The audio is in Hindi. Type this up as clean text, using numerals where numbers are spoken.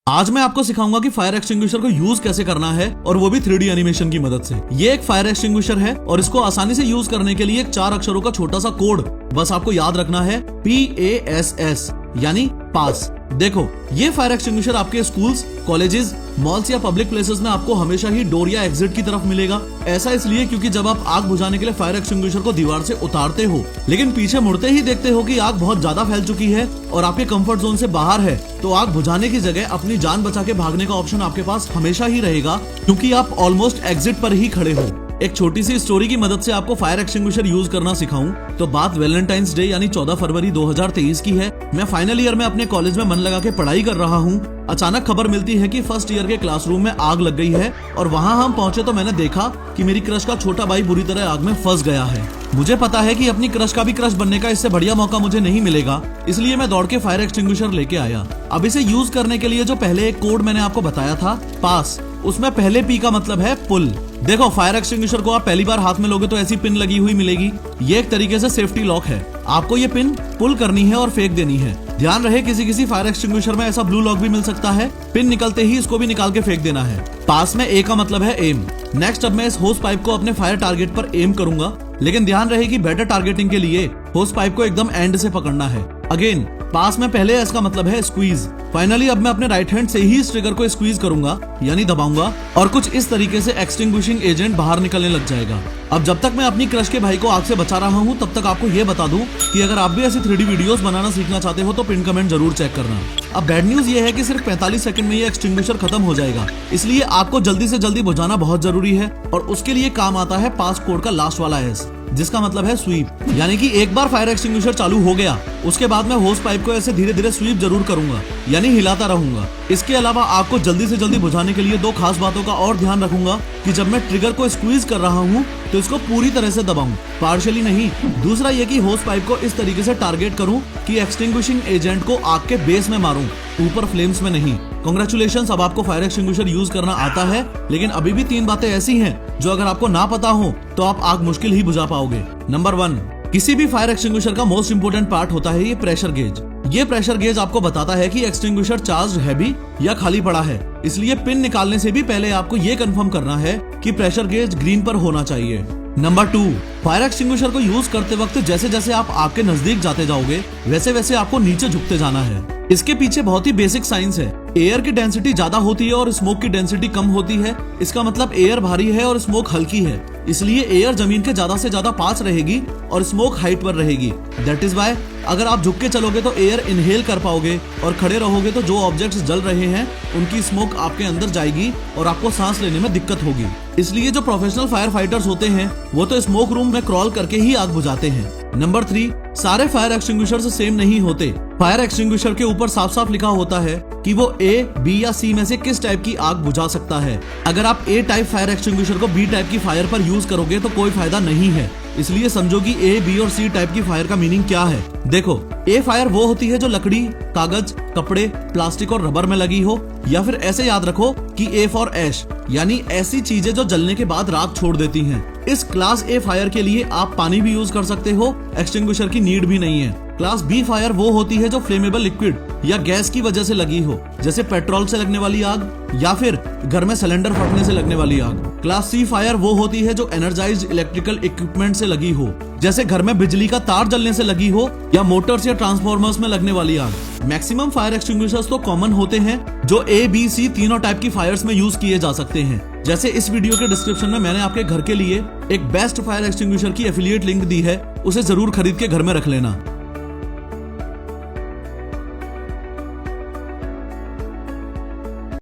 आज मैं आपको सिखाऊंगा कि फायर एक्सटिंग्विशर को यूज कैसे करना है और वो भी 3D एनिमेशन की मदद से। ये एक फायर एक्सटिंग्विशर है और इसको आसानी से यूज करने के लिए एक 4 अक्षरों का छोटा सा कोड बस आपको याद रखना है, PASS यानी पास। देखो, ये फायर एक्सटिंग्विशर आपके स्कूल्स, कॉलेजेस, मॉल्स या पब्लिक प्लेसेस में आपको हमेशा ही डोर या एग्जिट की तरफ मिलेगा। ऐसा इसलिए क्योंकि जब आप आग बुझाने के लिए फायर एक्सटिंग्विशर को दीवार से उतारते हो लेकिन पीछे मुड़ते ही देखते हो कि आग बहुत ज्यादा फैल चुकी है और आपके कंफर्ट जोन से बाहर है, तो आग बुझाने की जगह अपनी जान बचा के भागने का ऑप्शन आपके पास हमेशा ही रहेगा क्योंकि आप ऑलमोस्ट एग्जिट पर ही खड़े हो। एक छोटी सी स्टोरी की मदद से आपको फायर एक्सटिंग्विशर यूज करना सिखाऊं तो बात वैलेंटाइंस डे यानी 14 फरवरी 2023 की है। मैं फाइनल ईयर में अपने कॉलेज में मन लगा के पढ़ाई कर रहा हूँ। अचानक खबर मिलती है कि फर्स्ट ईयर के क्लासरूम में आग लग गई है और वहाँ हम पहुंचे तो मैंने देखा कि मेरी क्रश का छोटा भाई बुरी तरह आग में फंस गया है। मुझे पता है कि अपनी क्रश का भी क्रश बनने का इससे बढ़िया मौका मुझे नहीं मिलेगा, इसलिए मैं दौड़ के फायर एक्सटिंग्विशर लेके आया। अब इसे यूज करने के लिए जो पहले एक कोड मैंने आपको बताया था, पास, उसमें पहले P का मतलब है पुल। देखो, फायर एक्सटिंग्विशर को आप पहली बार हाथ में लोगे तो ऐसी पिन लगी हुई मिलेगी। ये एक तरीके से सेफ्टी लॉक है। आपको ये पिन पुल करनी है और फेंक देनी है। ध्यान रहे, किसी फायर एक्सटिंग्विशर में ऐसा ब्लू लॉक भी मिल सकता है। पिन निकलते ही इसको भी निकाल के फेंक देना है। पास में A का मतलब है एम। नेक्स्ट, अब मैं इस होस पाइप को अपने फायर टारगेट पर एम करूंगा, लेकिन ध्यान रहे कि बेटर टारगेटिंग के लिए होस पाइप को एकदम एंड से पकड़ना है। अगेन, पास में पहले S का मतलब है स्क्वीज। फाइनली अब मैं अपने राइट हैंड से ही इस ट्रिगर को स्क्वीज करूंगा यानी दबाऊंगा और कुछ इस तरीके से एक्सटिंग्विशिंग एजेंट बाहर निकलने लग जाएगा। अब जब तक मैं अपनी क्रश के भाई को आग से बचा रहा हूँ तब तक आपको ये बता दूं कि अगर आप भी ऐसी 3D वीडियोस बनाना सीखना चाहते हो तो पिन कमेंट जरूर चेक करना। अब बैड न्यूज ये है कि सिर्फ 45 सेकंड में ये एक्सटिंग्विशर खत्म हो जाएगा, इसलिए आग को जल्दी से जल्दी बुझाना बहुत जरूरी है और उसके लिए काम आता है पास कोड का लास्ट वाला S, जिसका मतलब है स्वीप। यानी कि एक बार फायर एक्सटिंग्विशर चालू हो गया उसके बाद मैं होस पाइप को ऐसे धीरे धीरे स्वीप जरूर करूंगा यानी हिलाता रहूंगा। इसके अलावा आग को जल्दी से जल्दी बुझाने के लिए 2 खास बातों का और ध्यान रखूंगा कि जब मैं ट्रिगर को स्क्वीज कर रहा हूँ तो इसको पूरी तरह से दबाऊं, पार्शियली नहीं। दूसरा ये कि होस पाइप को इस तरीके से टारगेट करूं कि एक्सटिंग्विशिंग एजेंट को आग के बेस में मारूं, ऊपर फ्लेम्स में नहीं। कांग्रेचुलेशंस, अब आपको फायर एक्सटिंग्विशर यूज करना आता है, लेकिन अभी भी 3 बातें ऐसी हैं जो अगर आपको ना पता हो तो आप आग मुश्किल ही बुझा पाओगे। नंबर 1, किसी भी फायर एक्सटिंग्विशर का मोस्ट इंपोर्टेंट पार्ट होता है ये प्रेशर गेज। ये प्रेशर गेज आपको बताता है कि एक्सटिंग्विशर चार्ज्ड है भी या खाली पड़ा है, इसलिए पिन निकालने से भी पहले आपको ये कंफर्म करना है कि प्रेशर गेज ग्रीन पर होना चाहिए। नंबर 2, फायर एक्सटिंग्विशर को यूज करते वक्त जैसे जैसे आप आग के नजदीक जाते जाओगे वैसे वैसे आपको नीचे झुकते जाना है। इसके पीछे बहुत ही बेसिक साइंस है। एयर की डेंसिटी ज्यादा होती है और स्मोक की डेंसिटी कम होती है। इसका मतलब एयर भारी है और स्मोक हल्की है, इसलिए एयर जमीन के ज्यादा से ज्यादा पास रहेगी और स्मोक हाइट पर रहेगी। दैट इज वाई अगर आप झुक के चलोगे तो एयर इनहेल कर पाओगे और खड़े रहोगे तो जो ऑब्जेक्ट्स जल रहे हैं उनकी स्मोक आपके अंदर जाएगी और आपको सांस लेने में दिक्कत होगी। इसलिए जो प्रोफेशनल फायर फाइटर्स होते हैं वो तो स्मोक रूम में क्रॉल करके ही आग बुझाते हैं। नंबर 3, सारे फायर एक्सटिंग्विशर सेम नहीं होते। फायर एक्सटिंग्विशर के ऊपर साफ साफ लिखा होता है कि वो A, B या C में से किस टाइप की आग बुझा सकता है। अगर आप A टाइप फायर एक्सटिंग्विशर को B टाइप की फायर पर यूज करोगे तो कोई फायदा नहीं है। इसलिए समझो कि A, B और C टाइप की फायर का मीनिंग क्या है। देखो, A फायर वो होती है जो लकड़ी, कागज, कपड़े, प्लास्टिक और रबर में लगी हो, या फिर ऐसे याद रखो कि A फॉर ऐश यानी ऐसी चीजें जो जलने के बाद राख छोड़ देती हैं। इस क्लास A फायर के लिए आप पानी भी यूज कर सकते हो, एक्सटिंग्विशर की नीड भी नहीं है। क्लास B फायर वो होती है जो फ्लेमेबल लिक्विड या गैस की वजह से लगी हो, जैसे पेट्रोल से लगने वाली आग या फिर घर में सिलेंडर फटने से लगने वाली आग। क्लास C फायर वो होती है जो एनर्जाइज्ड इलेक्ट्रिकल इक्विपमेंट से लगी हो, जैसे घर में बिजली का तार जलने से लगी हो या मोटर्स या ट्रांसफॉर्मर्स में लगने वाली आग। मैक्सिमम फायर एक्सटिंग्विशर्स तो कॉमन होते हैं जो A, B, C तीनों टाइप की फायर्स में यूज किए जा सकते हैं। जैसे इस वीडियो के डिस्क्रिप्शन में मैंने आपके घर के लिए एक बेस्ट फायर एक्सटिंग्विशर की एफिलिएट लिंक दी है, उसे जरूर खरीद के घर में रख लेना।